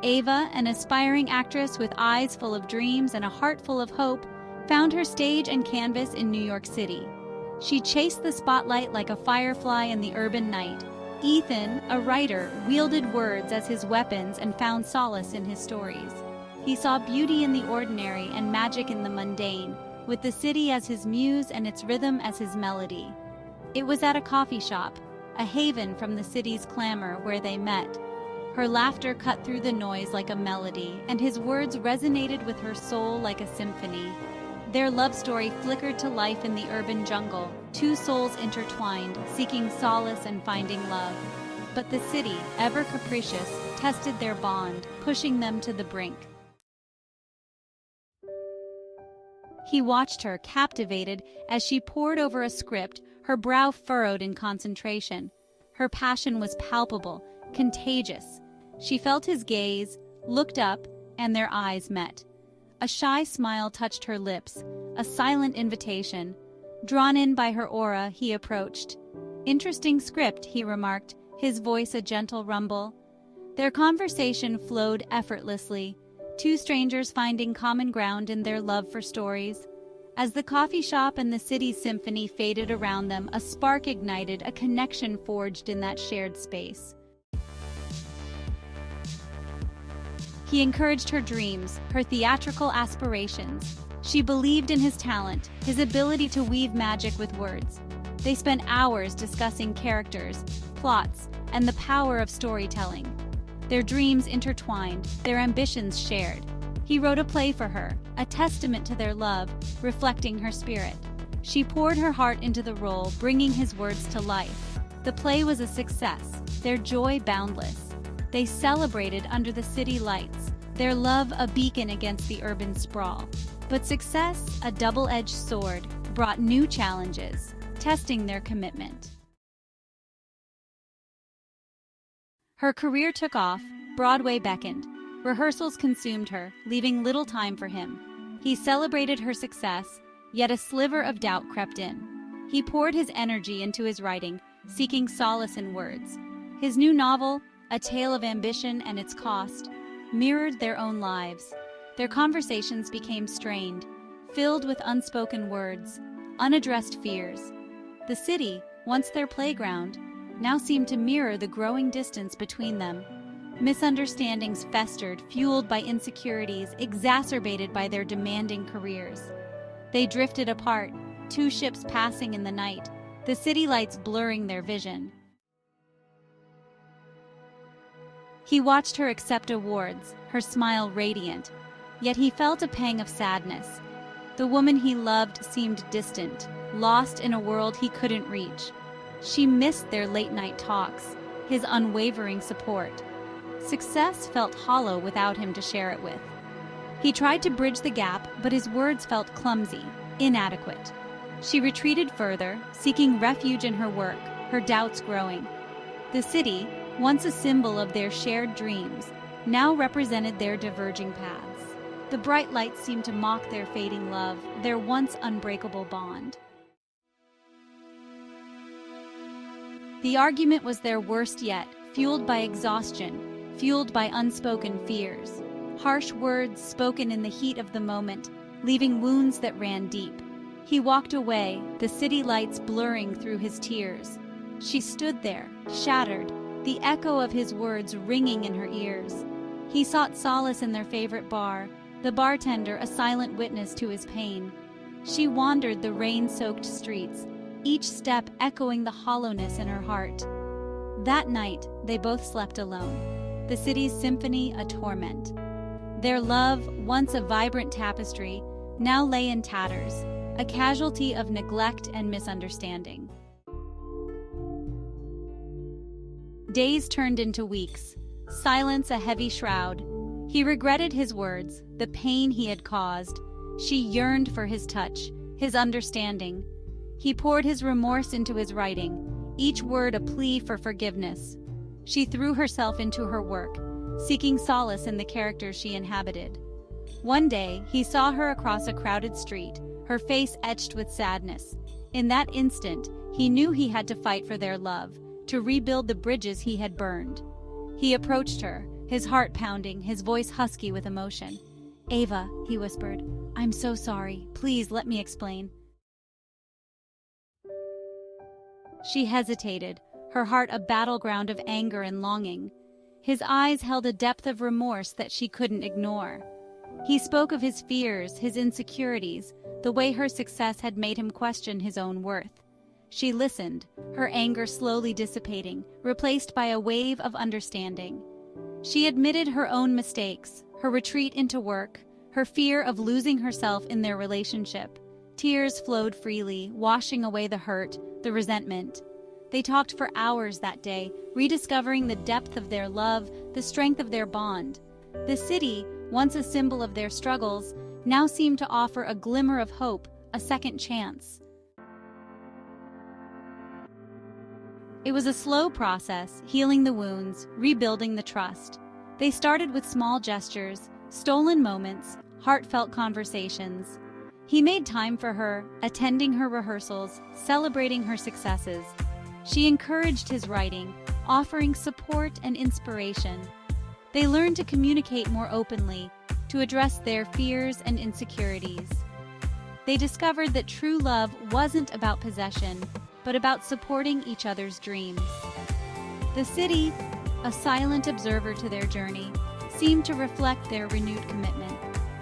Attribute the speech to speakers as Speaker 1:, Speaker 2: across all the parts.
Speaker 1: Ava, an aspiring actress with eyes full of dreams and a heart full of hope, found her stage and canvas in New York City. She chased the spotlight like a firefly in the urban night. Ethan, a writer, wielded words as his weapons and found solace in his stories. He saw beauty in the ordinary and magic in the mundane, with the city as his muse and its rhythm as his melody. It was at a coffee shop, a haven from the city's clamor, where they met. Her laughter cut through the noise like a melody, and his words resonated with her soul like a symphony. Their love story flickered to life in the urban jungle, two souls intertwined, seeking solace and finding love. But the city, ever capricious, tested their bond, pushing them to the brink. He watched her, captivated, as she pored over a script, her brow furrowed in concentration. Her passion was palpable, contagious. She felt his gaze, looked up, and their eyes met. A shy smile touched her lips, a silent invitation. Drawn in by her aura, he approached. "Interesting script," he remarked, his voice a gentle rumble. Their conversation flowed effortlessly, two strangers finding common ground in their love for stories. As the coffee shop and the city's symphony faded around them, a spark ignited, a connection forged in that shared space. He encouraged her dreams, her theatrical aspirations. She believed in his talent, his ability to weave magic with words. They spent hours discussing characters, plots, and the power of storytelling. Their dreams intertwined, their ambitions shared. He wrote a play for her, a testament to their love, reflecting her spirit. She poured her heart into the role, bringing his words to life. The play was a success, their joy boundless. They celebrated under the city lights, their love a beacon against the urban sprawl. But success, a double-edged sword, brought new challenges, testing their commitment. Her career took off, Broadway beckoned. Rehearsals consumed her, leaving little time for him. He celebrated her success, yet a sliver of doubt crept in. He poured his energy into his writing, seeking solace in words. His new novel, A Tale of Ambition and Its Cost, mirrored their own lives. Their conversations became strained, filled with unspoken words, unaddressed fears. The city, once their playground, now seemed to mirror the growing distance between them. Misunderstandings festered, fueled by insecurities, exacerbated by their demanding careers. They drifted apart, two ships passing in the night, the city lights blurring their vision. He watched her accept awards, her smile radiant, yet he felt a pang of sadness. The woman he loved seemed distant, lost in a world he couldn't reach. She missed their late-night talks, his unwavering support. Success felt hollow without him to share it with. He tried to bridge the gap, but his words felt clumsy, inadequate. She retreated further, seeking refuge in her work, her doubts growing. The city, once a symbol of their shared dreams, now represented their diverging paths. The bright lights seemed to mock their fading love, their once unbreakable bond. The argument was their worst yet, fueled by exhaustion, fueled by unspoken fears. Harsh words spoken in the heat of the moment, leaving wounds that ran deep. He walked away, the city lights blurring through his tears. She stood there, shattered, the echo of his words ringing in her ears. He sought solace in their favorite bar, the bartender a silent witness to his pain. She wandered the rain-soaked streets, each step echoing the hollowness in her heart. That night, they both slept alone, the city's symphony a torment. Their love, once a vibrant tapestry, now lay in tatters, a casualty of neglect and misunderstanding. Days turned into weeks, silence a heavy shroud. He regretted his words, the pain he had caused. She yearned for his touch, his understanding. He poured his remorse into his writing, each word a plea for forgiveness. She threw herself into her work, seeking solace in the characters she inhabited. One day, he saw her across a crowded street, her face etched with sadness. In that instant, he knew he had to fight for their love, to rebuild the bridges he had burned. He approached her, his heart pounding, his voice husky with emotion. "Ava," he whispered, "I'm so sorry. Please let me explain." She hesitated, her heart a battleground of anger and longing. His eyes held a depth of remorse that she couldn't ignore. He spoke of his fears, his insecurities, the way her success had made him question his own worth. She listened, her anger slowly dissipating, replaced by a wave of understanding. She admitted her own mistakes, her retreat into work, her fear of losing herself in their relationship. Tears flowed freely, washing away the hurt, the resentment. They talked for hours that day, rediscovering the depth of their love, the strength of their bond. The city, once a symbol of their struggles, now seemed to offer a glimmer of hope, a second chance. It was a slow process, healing the wounds, rebuilding the trust. They started with small gestures, stolen moments, heartfelt conversations. He made time for her, attending her rehearsals, celebrating her successes. She encouraged his writing, offering support and inspiration. They learned to communicate more openly, to address their fears and insecurities. They discovered that true love wasn't about possession, but about supporting each other's dreams. The city, a silent observer to their journey, seemed to reflect their renewed commitment.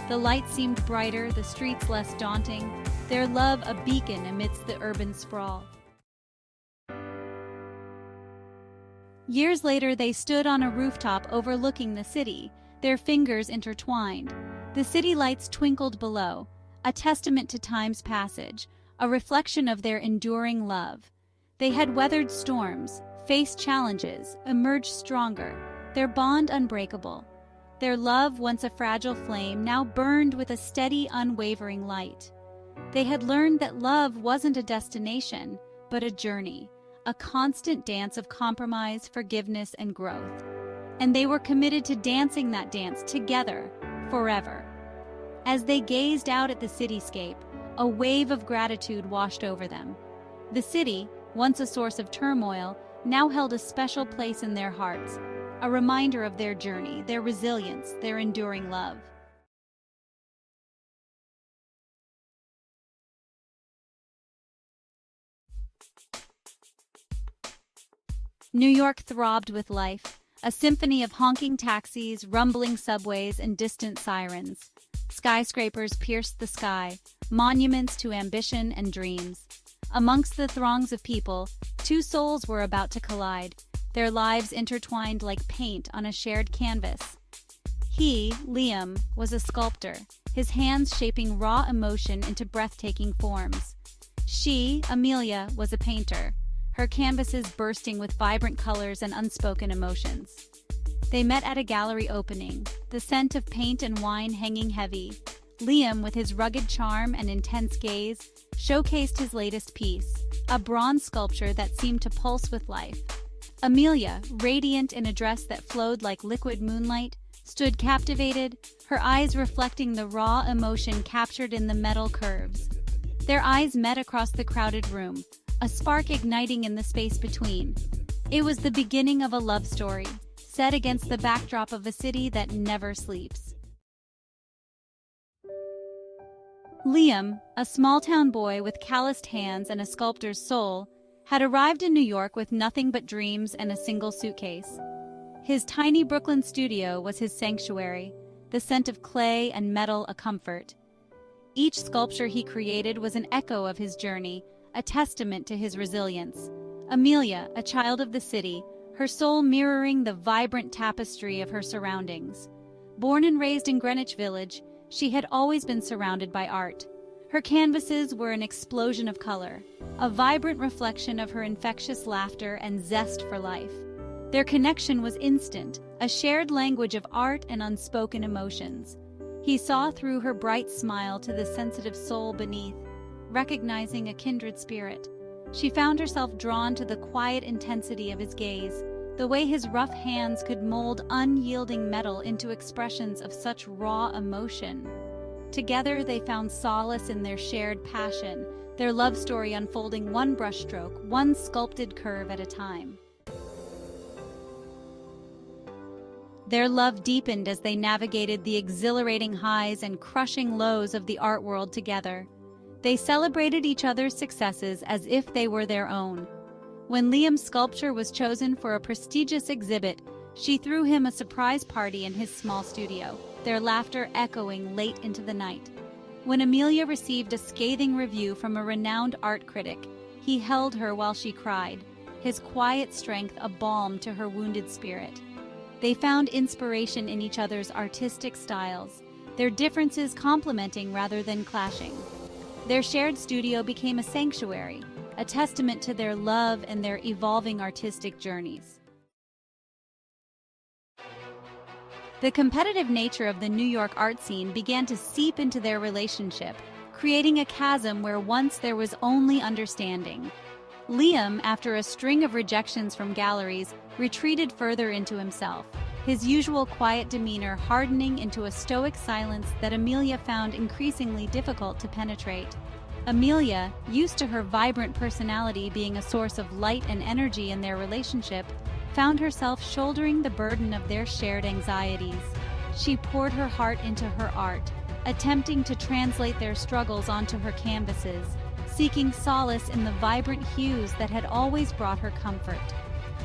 Speaker 1: The lights seemed brighter, the streets less daunting, their love a beacon amidst the urban sprawl. Years later, they stood on a rooftop overlooking the city, their fingers intertwined. The city lights twinkled below, a testament to time's passage, a reflection of their enduring love. They had weathered storms, faced challenges, emerged stronger, their bond unbreakable. Their love, once a fragile flame, now burned with a steady, unwavering light. They had learned that love wasn't a destination, but a journey, a constant dance of compromise, forgiveness, and growth. And they were committed to dancing that dance together, forever. As they gazed out at the cityscape, a wave of gratitude washed over them. The city, once a source of turmoil, now held a special place in their hearts, a reminder of their journey, their resilience, their enduring love. New York throbbed with life, a symphony of honking taxis, rumbling subways, and distant sirens. Skyscrapers pierced the sky, monuments to ambition and dreams. Amongst the throngs of people, two souls were about to collide, their lives intertwined like paint on a shared canvas. He, Liam, was a sculptor, his hands shaping raw emotion into breathtaking forms. She, Amelia, was a painter, her canvases bursting with vibrant colors and unspoken emotions. They met at a gallery opening, the scent of paint and wine hanging heavy. Liam, with his rugged charm and intense gaze, showcased his latest piece, a bronze sculpture that seemed to pulse with life. Amelia, radiant in a dress that flowed like liquid moonlight, stood captivated, her eyes reflecting the raw emotion captured in the metal curves. Their eyes met across the crowded room, a spark igniting in the space between. It was the beginning of a love story, set against the backdrop of a city that never sleeps. Liam, a small-town boy with calloused hands and a sculptor's soul, had arrived in New York with nothing but dreams and a single suitcase. His tiny Brooklyn studio was his sanctuary, the scent of clay and metal a comfort. Each sculpture he created was an echo of his journey, a testament to his resilience. Amelia, a child of the city, her soul mirroring the vibrant tapestry of her surroundings. Born and raised in Greenwich Village, she had always been surrounded by art. Her canvases were an explosion of color, a vibrant reflection of her infectious laughter and zest for life. Their connection was instant, a shared language of art and unspoken emotions. He saw through her bright smile to the sensitive soul beneath, recognizing a kindred spirit. She found herself drawn to the quiet intensity of his gaze, the way his rough hands could mold unyielding metal into expressions of such raw emotion. Together they found solace in their shared passion, their love story unfolding one brushstroke, one sculpted curve at a time. Their love deepened as they navigated the exhilarating highs and crushing lows of the art world together. They celebrated each other's successes as if they were their own. When Liam's sculpture was chosen for a prestigious exhibit, she threw him a surprise party in his small studio, their laughter echoing late into the night. When Amelia received a scathing review from a renowned art critic, he held her while she cried, his quiet strength a balm to her wounded spirit. They found inspiration in each other's artistic styles, their differences complementing rather than clashing. Their shared studio became a sanctuary, a testament to their love and their evolving artistic journeys. The competitive nature of the New York art scene began to seep into their relationship, creating a chasm where once there was only understanding. Liam, after a string of rejections from galleries, retreated further into himself, his usual quiet demeanor hardening into a stoic silence that Amelia found increasingly difficult to penetrate. Amelia, used to her vibrant personality being a source of light and energy in their relationship, found herself shouldering the burden of their shared anxieties. She poured her heart into her art, attempting to translate their struggles onto her canvases, seeking solace in the vibrant hues that had always brought her comfort.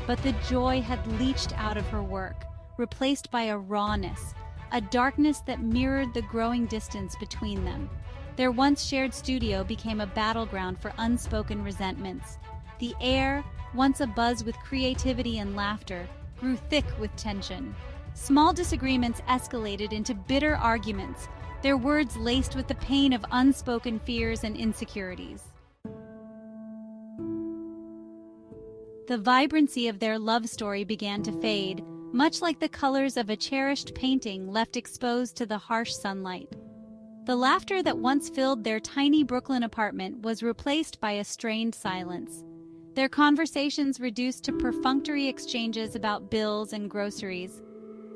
Speaker 1: But the joy had leached out of her work, replaced by a rawness, a darkness that mirrored the growing distance between them. Their once shared studio became a battleground for unspoken resentments. The air, once abuzz with creativity and laughter, grew thick with tension. Small disagreements escalated into bitter arguments, their words laced with the pain of unspoken fears and insecurities. The vibrancy of their love story began to fade, much like the colors of a cherished painting left exposed to the harsh sunlight. The laughter that once filled their tiny Brooklyn apartment was replaced by a strained silence. Their conversations reduced to perfunctory exchanges about bills and groceries.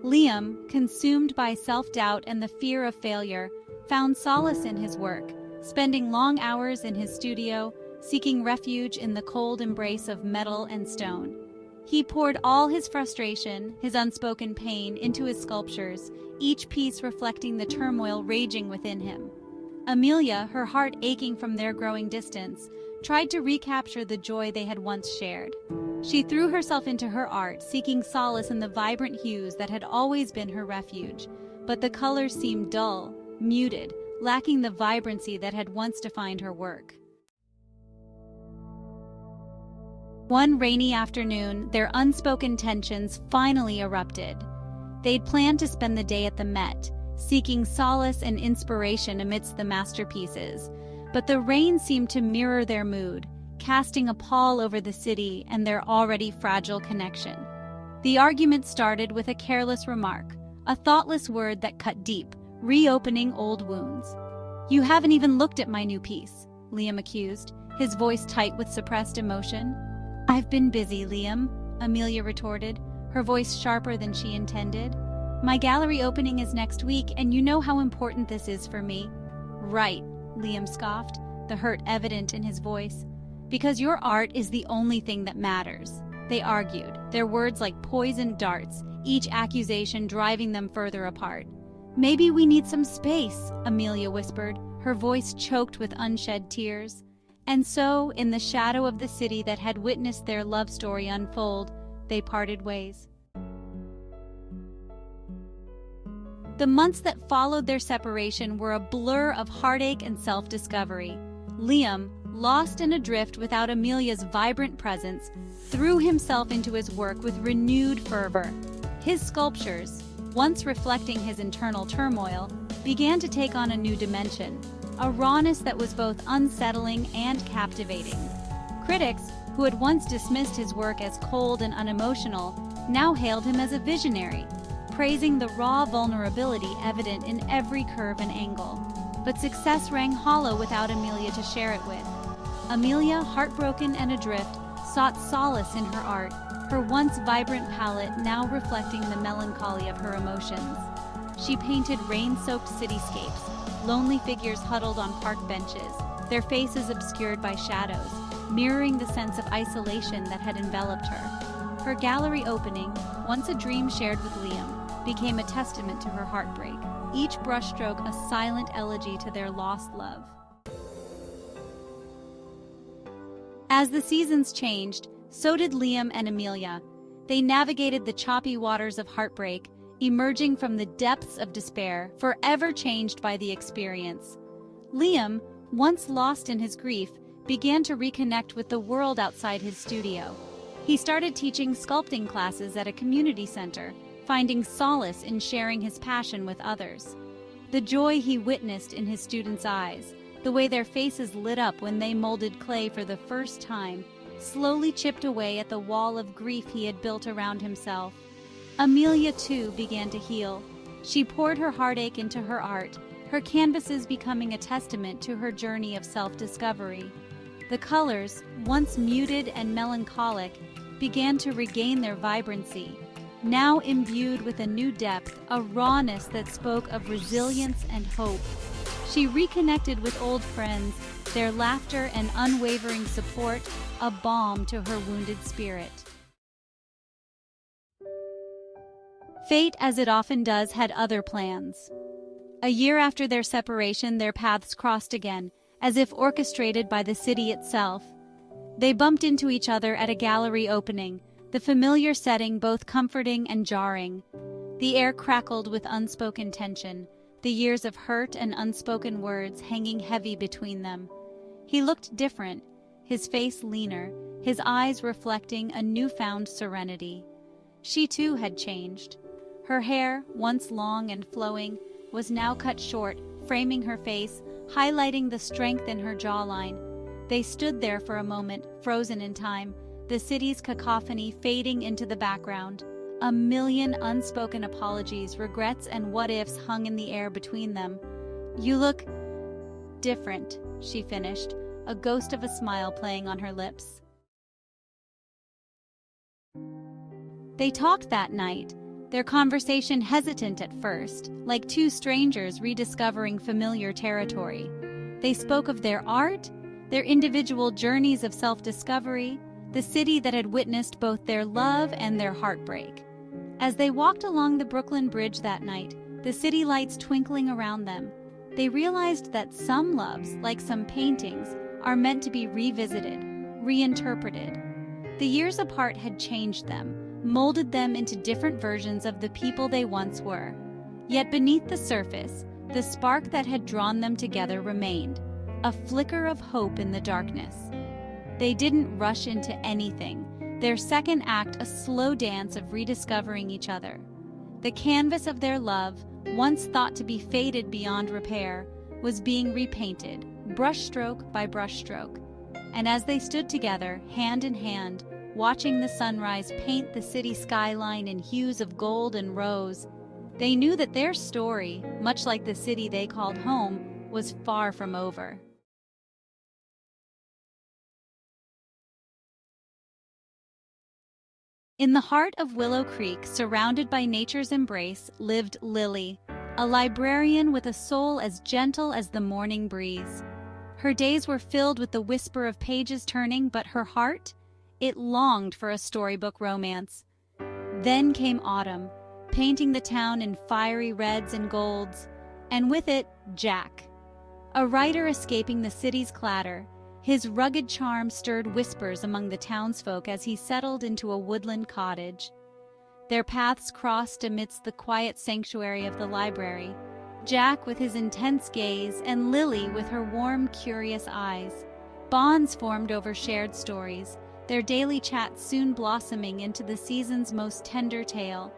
Speaker 1: Liam, consumed by self-doubt and the fear of failure, found solace in his work, spending long hours in his studio, seeking refuge in the cold embrace of metal and stone. He poured all his frustration, his unspoken pain, into his sculptures, each piece reflecting the turmoil raging within him. Amelia, her heart aching from their growing distance, tried to recapture the joy they had once shared. She threw herself into her art, seeking solace in the vibrant hues that had always been her refuge, but the colors seemed dull, muted, lacking the vibrancy that had once defined her work. One rainy afternoon, their unspoken tensions finally erupted. They'd planned to spend the day at the Met, seeking solace and inspiration amidst the masterpieces, but the rain seemed to mirror their mood, casting a pall over the city and their already fragile connection. The argument started with a careless remark, a thoughtless word that cut deep, reopening old wounds. "You haven't even looked at my new piece," Liam accused, his voice tight with suppressed emotion. "I've been busy, Liam," Amelia retorted, her voice sharper than she intended. "My gallery opening is next week, and you know how important this is for me." "Right," Liam scoffed, the hurt evident in his voice. "Because your art is the only thing that matters." They argued, their words like poisoned darts, each accusation driving them further apart. "Maybe we need some space," Amelia whispered, her voice choked with unshed tears. And so, in the shadow of the city that had witnessed their love story unfold, they parted ways. The months that followed their separation were a blur of heartache and self-discovery. Liam, lost and adrift without Amelia's vibrant presence, threw himself into his work with renewed fervor. His sculptures, once reflecting his internal turmoil, began to take on a new dimension, a rawness that was both unsettling and captivating. Critics, who had once dismissed his work as cold and unemotional, now hailed him as a visionary, praising the raw vulnerability evident in every curve and angle. But success rang hollow without Amelia to share it with. Amelia, heartbroken and adrift, sought solace in her art, her once vibrant palette now reflecting the melancholy of her emotions. She painted rain-soaked cityscapes, lonely figures huddled on park benches, their faces obscured by shadows, mirroring the sense of isolation that had enveloped her. Her gallery opening, once a dream shared with Liam, became a testament to her heartbreak, each brushstroke a silent elegy to their lost love. As the seasons changed, so did Liam and Amelia. They navigated the choppy waters of heartbreak, emerging from the depths of despair, forever changed by the experience. Liam, once lost in his grief, began to reconnect with the world outside his studio. He started teaching sculpting classes at a community center, finding solace in sharing his passion with others. The joy he witnessed in his students' eyes, the way their faces lit up when they molded clay for the first time, slowly chipped away at the wall of grief he had built around himself. Amelia, too, began to heal. She poured her heartache into her art, her canvases becoming a testament to her journey of self-discovery. The colors, once muted and melancholic, began to regain their vibrancy, now imbued with a new depth, a rawness that spoke of resilience and hope. She reconnected with old friends, their laughter and unwavering support, a balm to her wounded spirit. Fate, as it often does, had other plans. A year after their separation, their paths crossed again, as if orchestrated by the city itself. They bumped into each other at a gallery opening, the familiar setting both comforting and jarring. The air crackled with unspoken tension, the years of hurt and unspoken words hanging heavy between them. He looked different, his face leaner, his eyes reflecting a newfound serenity. She too had changed. Her hair, once long and flowing, was now cut short, framing her face, highlighting the strength in her jawline. They stood there for a moment, frozen in time, the city's cacophony fading into the background. A million unspoken apologies, regrets, and what-ifs hung in the air between them. "You look different," she finished, a ghost of a smile playing on her lips. They talked that night, their conversation hesitant at first, like two strangers rediscovering familiar territory. They spoke of their art, their individual journeys of self-discovery, the city that had witnessed both their love and their heartbreak. As they walked along the Brooklyn Bridge that night, the city lights twinkling around them, they realized that some loves, like some paintings, are meant to be revisited, reinterpreted. The years apart had changed them, molded them into different versions of the people they once were. Yet beneath the surface, the spark that had drawn them together remained, a flicker of hope in the darkness. They didn't rush into anything, their second act a slow dance of rediscovering each other. The canvas of their love, once thought to be faded beyond repair, was being repainted, brushstroke by brushstroke. And as they stood together, hand in hand, watching the sunrise paint the city skyline in hues of gold and rose, they knew that their story, much like the city they called home, was far from over. In the heart of Willow Creek, surrounded by nature's embrace, lived Lily, a librarian with a soul as gentle as the morning breeze. Her days were filled with the whisper of pages turning, but her heart, it longed for a storybook romance. Then came autumn, painting the town in fiery reds and golds, and with it, Jack, a writer escaping the city's clatter. His rugged charm stirred whispers among the townsfolk as he settled into a woodland cottage. Their paths crossed amidst the quiet sanctuary of the library, Jack with his intense gaze and Lily with her warm, curious eyes. Bonds formed over shared stories, their daily chats soon blossoming into the season's most tender tale.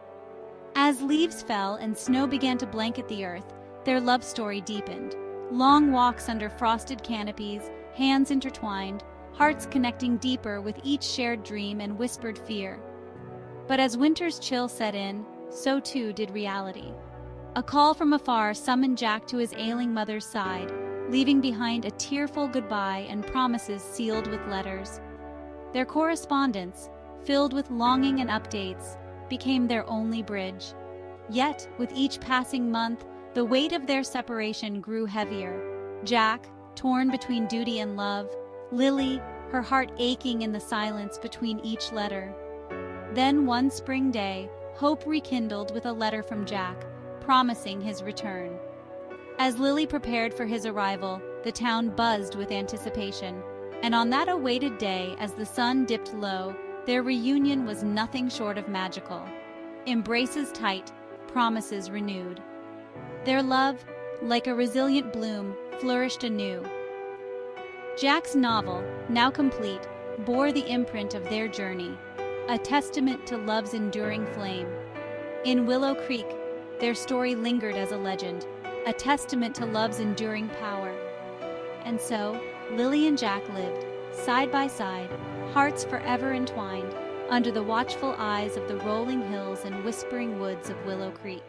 Speaker 1: As leaves fell and snow began to blanket the earth, their love story deepened. Long walks under frosted canopies, hands intertwined, hearts connecting deeper with each shared dream and whispered fear. But as winter's chill set in, so too did reality. A call from afar summoned Jack to his ailing mother's side, leaving behind a tearful goodbye and promises sealed with letters. Their correspondence, filled with longing and updates, became their only bridge. Yet, with each passing month, the weight of their separation grew heavier. Jack, torn between duty and love, Lily, her heart aching in the silence between each letter. Then one spring day, hope rekindled with a letter from Jack, promising his return. As Lily prepared for his arrival, the town buzzed with anticipation, and on that awaited day, as the sun dipped low, their reunion was nothing short of magical. Embraces tight, promises renewed. Their love, like a resilient bloom, flourished anew. Jack's novel, now complete, bore the imprint of their journey, a testament to love's enduring flame. In Willow Creek, their story lingered as a legend, a testament to love's enduring power. And so, Lily and Jack lived, side by side, hearts forever entwined, under the watchful eyes of the rolling hills and whispering woods of Willow Creek.